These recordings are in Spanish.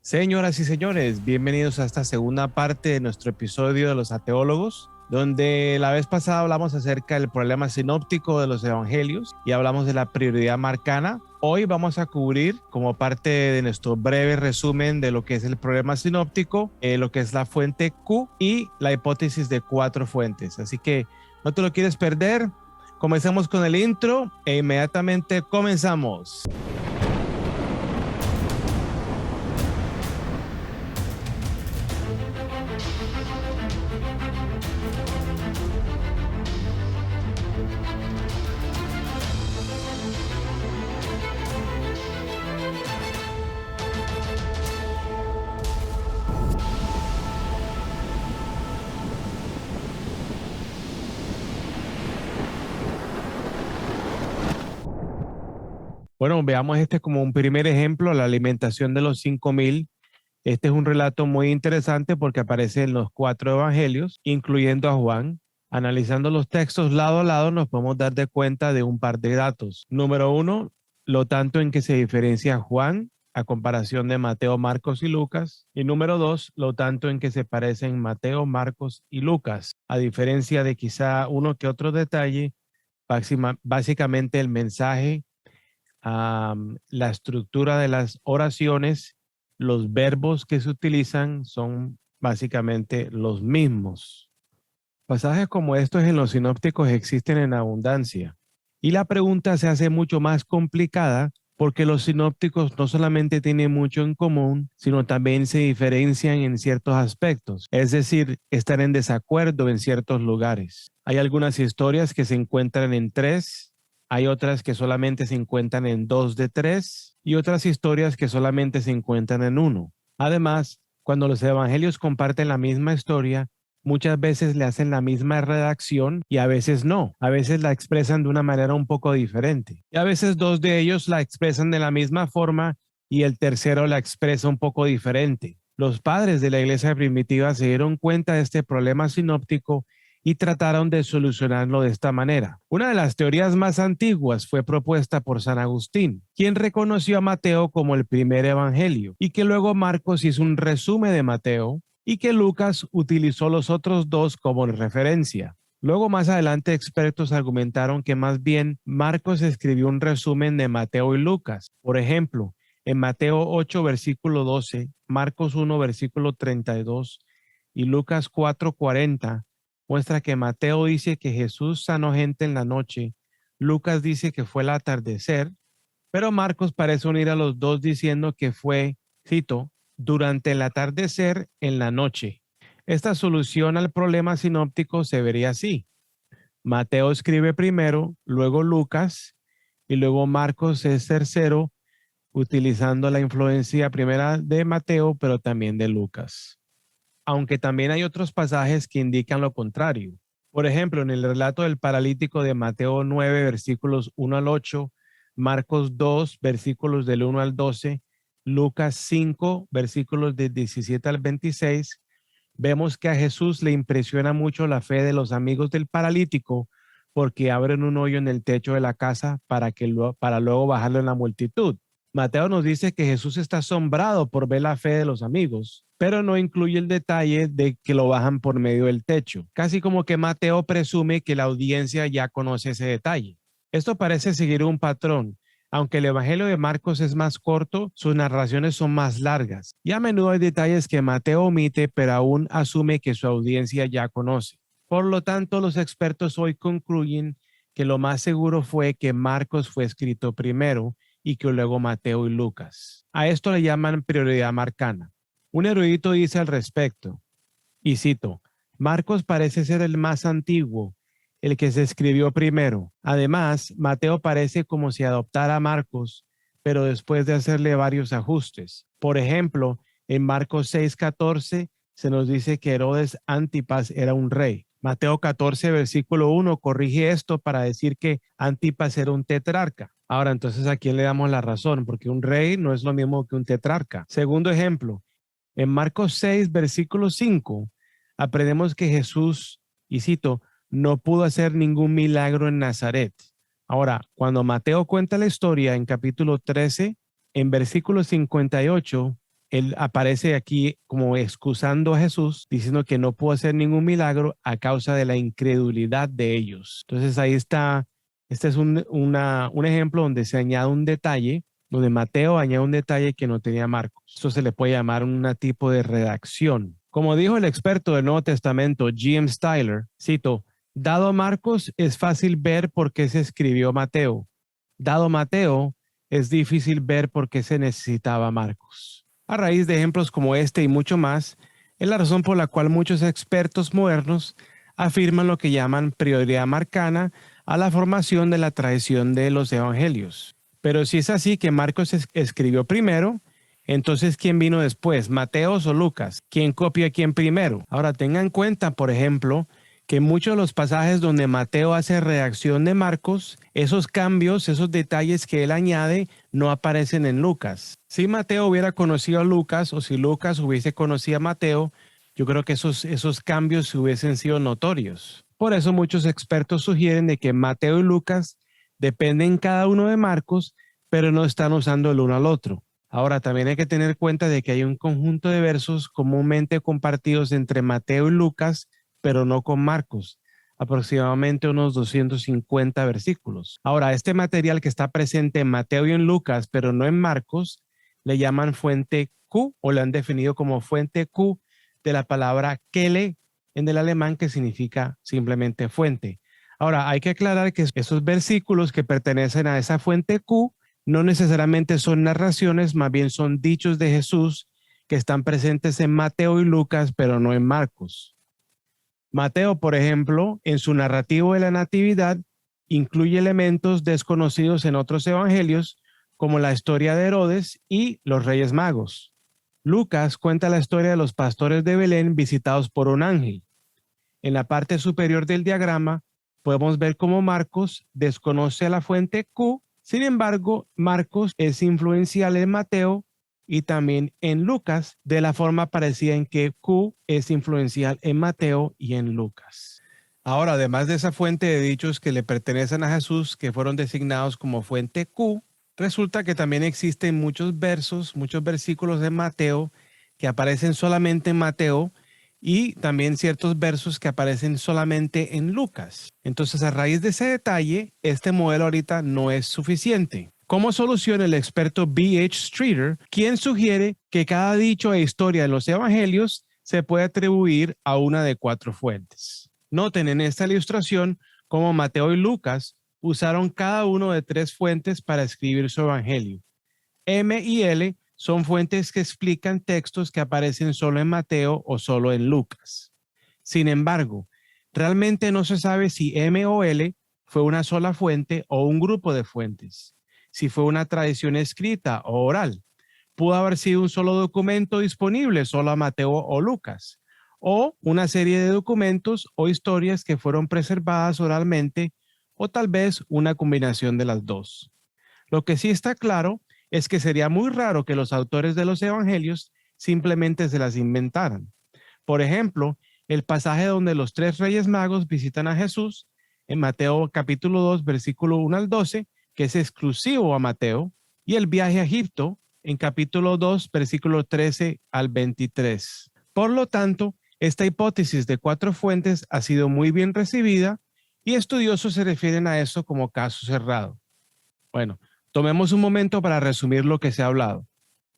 Señoras y señores, bienvenidos a esta segunda parte de nuestro episodio de los ateólogos, donde la vez pasada hablamos acerca del problema sinóptico de los evangelios y hablamos de la prioridad marcana. Hoy vamos a cubrir, como parte de nuestro breve resumen de lo que es el problema sinóptico, lo que es la fuente Q y la hipótesis de 4 fuentes. Así que no te lo quieres perder. Comencemos con el intro e inmediatamente comenzamos. Bueno, veamos este como un primer ejemplo, la alimentación de los 5.000. Este es un relato muy interesante porque aparece en los 4 evangelios, incluyendo a Juan. Analizando los textos lado a lado, nos podemos dar de cuenta de un par de datos. Número 1, lo tanto en que se diferencia Juan a comparación de Mateo, Marcos y Lucas. Y número 2, lo tanto en que se parecen Mateo, Marcos y Lucas. A diferencia de quizá uno que otro detalle, básicamente el mensaje, la estructura de las oraciones, los verbos que se utilizan son básicamente los mismos. Pasajes como estos en los sinópticos existen en abundancia y la pregunta se hace mucho más complicada porque los sinópticos no solamente tienen mucho en común, sino también se diferencian en ciertos aspectos, es decir, están en desacuerdo en ciertos lugares. Hay algunas historias que se encuentran en 3, hay otras que solamente se encuentran en 2 de 3 y otras historias que solamente se encuentran en 1. Además, cuando los evangelios comparten la misma historia, muchas veces le hacen la misma redacción y a veces no. A veces la expresan de una manera un poco diferente. Y a veces 2 de ellos la expresan de la misma forma y el tercero la expresa un poco diferente. Los padres de la iglesia primitiva se dieron cuenta de este problema sinóptico y trataron de solucionarlo de esta manera. Una de las teorías más antiguas fue propuesta por San Agustín, quien reconoció a Mateo como el primer evangelio y que luego Marcos hizo un resumen de Mateo y que Lucas utilizó los otros 2 como referencia. Luego más adelante expertos argumentaron que más bien Marcos escribió un resumen de Mateo y Lucas. Por ejemplo, en Mateo 8 versículo 12, Marcos 1 versículo 32 y Lucas 4:40 muestra que Mateo dice que Jesús sanó gente en la noche, Lucas dice que fue el atardecer, pero Marcos parece unir a los 2 diciendo que fue, cito, durante el atardecer en la noche. Esta solución al problema sinóptico se vería así. Mateo escribe primero, luego Lucas y luego Marcos es tercero, utilizando la influencia primera de Mateo, pero también de Lucas. Aunque también hay otros pasajes que indican lo contrario. Por ejemplo, en el relato del paralítico de Mateo 9, versículos 1 al 8, Marcos 2, versículos del 1 al 12, Lucas 5, versículos del 17 al 26, vemos que a Jesús le impresiona mucho la fe de los amigos del paralítico porque abren un hoyo en el techo de la casa para luego bajarlo en la multitud. Mateo nos dice que Jesús está asombrado por ver la fe de los amigos, pero no incluye el detalle de que lo bajan por medio del techo, casi como que Mateo presume que la audiencia ya conoce ese detalle. Esto parece seguir un patrón. Aunque el Evangelio de Marcos es más corto, sus narraciones son más largas y a menudo hay detalles que Mateo omite, pero aún asume que su audiencia ya conoce. Por lo tanto, los expertos hoy concluyen que lo más seguro fue que Marcos fue escrito primero y que luego Mateo y Lucas. A esto le llaman prioridad marcana. Un erudito dice al respecto, y cito, Marcos parece ser el más antiguo, el que se escribió primero. Además, Mateo parece como si adoptara a Marcos, pero después de hacerle varios ajustes. Por ejemplo, en Marcos 6:14 se nos dice que Herodes Antipas era un rey. Mateo 14, versículo 1 corrige esto para decir que Antipas era un tetrarca. Ahora, entonces, ¿a quién le damos la razón? Porque un rey no es lo mismo que un tetrarca. Segundo ejemplo, en Marcos 6, versículo 5, aprendemos que Jesús, y cito, no pudo hacer ningún milagro en Nazaret. Ahora, cuando Mateo cuenta la historia en capítulo 13, en versículo 58, él aparece aquí como excusando a Jesús, diciendo que no pudo hacer ningún milagro a causa de la incredulidad de ellos. Entonces ahí está, este es un ejemplo donde se añade un detalle, donde Mateo añade un detalle que no tenía Marcos. Esto se le puede llamar un tipo de redacción. Como dijo el experto del Nuevo Testamento, G.M. Styler, cito, dado Marcos, es fácil ver por qué se escribió Mateo. Dado Mateo, es difícil ver por qué se necesitaba Marcos. A raíz de ejemplos como este y mucho más, es la razón por la cual muchos expertos modernos afirman lo que llaman prioridad marcana a la formación de la tradición de los evangelios. Pero si es así que Marcos escribió primero, entonces ¿quién vino después? ¿Mateos o Lucas? ¿Quién copia a quién primero? Ahora tengan en cuenta, por ejemplo, que muchos de los pasajes donde Mateo hace redacción de Marcos, esos cambios, esos detalles que él añade, no aparecen en Lucas. Si Mateo hubiera conocido a Lucas o si Lucas hubiese conocido a Mateo, yo creo que esos cambios hubiesen sido notorios. Por eso muchos expertos sugieren de que Mateo y Lucas dependen cada uno de Marcos, pero no están usando el uno al otro. Ahora, también hay que tener cuenta de que hay un conjunto de versos comúnmente compartidos entre Mateo y Lucas, pero no con Marcos, aproximadamente unos 250 versículos. Ahora, este material que está presente en Mateo y en Lucas, pero no en Marcos, le llaman fuente Q o le han definido como fuente Q de la palabra Quelle en el alemán, que significa simplemente fuente. Ahora, hay que aclarar que esos versículos que pertenecen a esa fuente Q no necesariamente son narraciones, más bien son dichos de Jesús que están presentes en Mateo y Lucas, pero no en Marcos. Mateo, por ejemplo, en su narrativo de la Natividad, incluye elementos desconocidos en otros evangelios, como la historia de Herodes y los Reyes Magos. Lucas cuenta la historia de los pastores de Belén visitados por un ángel. En la parte superior del diagrama podemos ver cómo Marcos desconoce a la fuente Q. Sin embargo, Marcos es influencial en Mateo y también en Lucas, de la forma parecida en que Q es influencial en Mateo y en Lucas. Ahora, además de esa fuente de dichos que le pertenecen a Jesús, que fueron designados como fuente Q, resulta que también existen muchos versos, muchos versículos de Mateo que aparecen solamente en Mateo y también ciertos versos que aparecen solamente en Lucas. Entonces, a raíz de ese detalle, este modelo ahorita no es suficiente. ¿Cómo soluciona el experto B.H. Streeter, quien sugiere que cada dicho e historia de los evangelios se puede atribuir a una de 4 fuentes? Noten en esta ilustración cómo Mateo y Lucas usaron cada uno de 3 fuentes para escribir su evangelio. M y L son fuentes que explican textos que aparecen solo en Mateo o solo en Lucas. Sin embargo, realmente no se sabe si M o L fue una sola fuente o un grupo de fuentes, si fue una tradición escrita o oral. Pudo haber sido un solo documento disponible solo a Mateo o Lucas, o una serie de documentos o historias que fueron preservadas oralmente, o tal vez una combinación de las dos. Lo que sí está claro es que sería muy raro que los autores de los evangelios simplemente se las inventaran. Por ejemplo, el pasaje donde los 3 reyes magos visitan a Jesús en Mateo capítulo 2, versículo 1 al 12, que es exclusivo a Mateo, y el viaje a Egipto en capítulo 2, versículo 13 al 23. Por lo tanto, esta hipótesis de 4 fuentes ha sido muy bien recibida y estudiosos se refieren a eso como caso cerrado. Bueno, tomemos un momento para resumir lo que se ha hablado.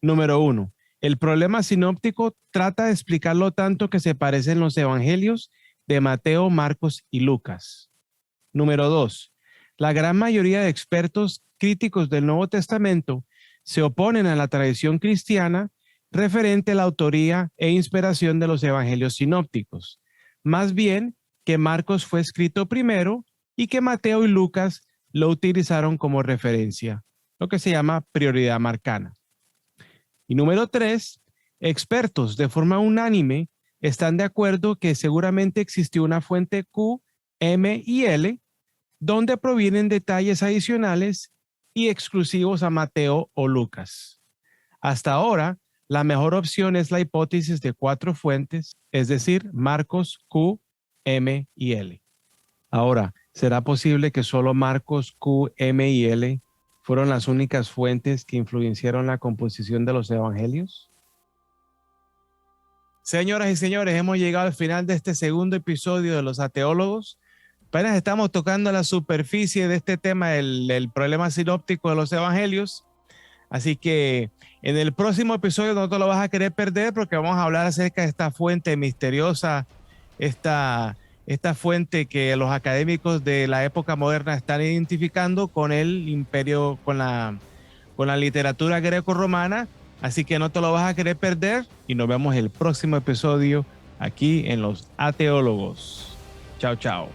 Número 1. El problema sinóptico trata de explicar lo tanto que se parecen los evangelios de Mateo, Marcos y Lucas. Número 2. La gran mayoría de expertos críticos del Nuevo Testamento se oponen a la tradición cristiana referente a la autoría e inspiración de los evangelios sinópticos. Más bien que Marcos fue escrito primero y que Mateo y Lucas lo utilizaron como referencia, lo que se llama prioridad marcana. Y número 3, expertos de forma unánime están de acuerdo que seguramente existió una fuente Q, M y L, donde provienen detalles adicionales y exclusivos a Mateo o Lucas. Hasta ahora, la mejor opción es la hipótesis de 4 fuentes, es decir, Marcos, Q, M y L. Ahora, ¿será posible que solo Marcos, Q, M y L fueron las únicas fuentes que influenciaron la composición de los evangelios? Señoras y señores, hemos llegado al final de este segundo episodio de Los Ateólogos. Apenas estamos tocando la superficie de este tema, el problema sinóptico de los evangelios. Así que en el próximo episodio no te lo vas a querer perder, porque vamos a hablar acerca de esta fuente misteriosa, esta fuente que los académicos de la época moderna están identificando con el imperio, con la literatura greco-romana. Así que no te lo vas a querer perder y nos vemos el próximo episodio aquí en Los Ateólogos. Chao, chao.